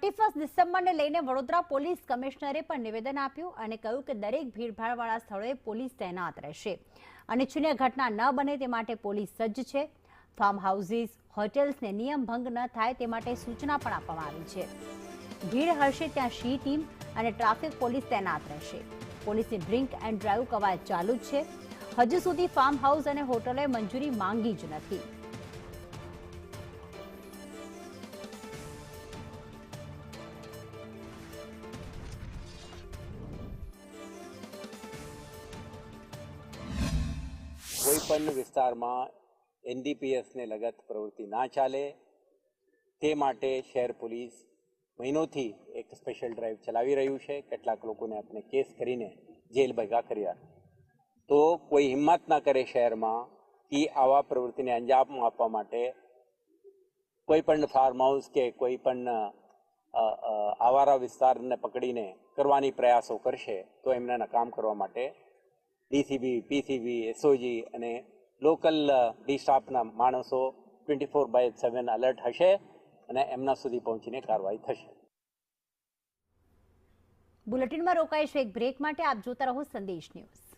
31 ડિસેમ્બરને લઈને વડોદરા પોલીસ કમિશનરે પણ નિવેદન આપ્યું અને કહ્યું કે દરેક ભીડભાડવાળા સ્થળોએ પોલીસ તૈનાત રહેશે. અનિચ્છનીય ઘટના ન બને તે માટે પોલીસ સજ્જ છે. ફાર્મ હાઉસીસ, હોટેલ્સને નિયમ ભંગ ન થાય તે માટે સૂચના પણ આપવામાં આવી છે. ભીડ હશે ત્યાં સી ટીમ અને ટ્રાફિક પોલીસ તૈનાત રહેશે. પોલીસની ડ્રિંક એન્ડ ડ્રાઈવ કવાયત ચાલુ જ છે. હજુ સુધી ફાર્મ હાઉસ અને હોટલોએ મંજૂરી માંગી જ નથી. કોઈપણ વિસ્તારમાં એનડીપીએસને લગત પ્રવૃત્તિ ના ચાલે તે માટે શહેર પોલીસ મહિનોથી એક સ્પેશિયલ ડ્રાઈવ ચલાવી રહ્યું છે. કેટલાક લોકોને આપણે કેસ કરીને જેલ ભેગા કર્યા. તો કોઈ હિંમત ના કરે શહેરમાં કે આવા પ્રવૃત્તિને અંજામ આપવા માટે કોઈ પણ ફાર્મ હાઉસ કે કોઈ પણ આવારા વિસ્તારને પકડીને કરવાની પ્રયાસો કરશે તો એમને નકામ કરવા માટે ડીસીબી, પીસીબી, એસઓજી અને લોકલ ડી સ્ટાફના માણસો 24/7 એલર્ટ હશે અને એમના સુધી પહોંચીને કાર્યવાહી થશે. બુલેટિનમાં રોકાઈશું એક બ્રેક માટે. આપ જોતા રહો સંદેશ ન્યૂઝ.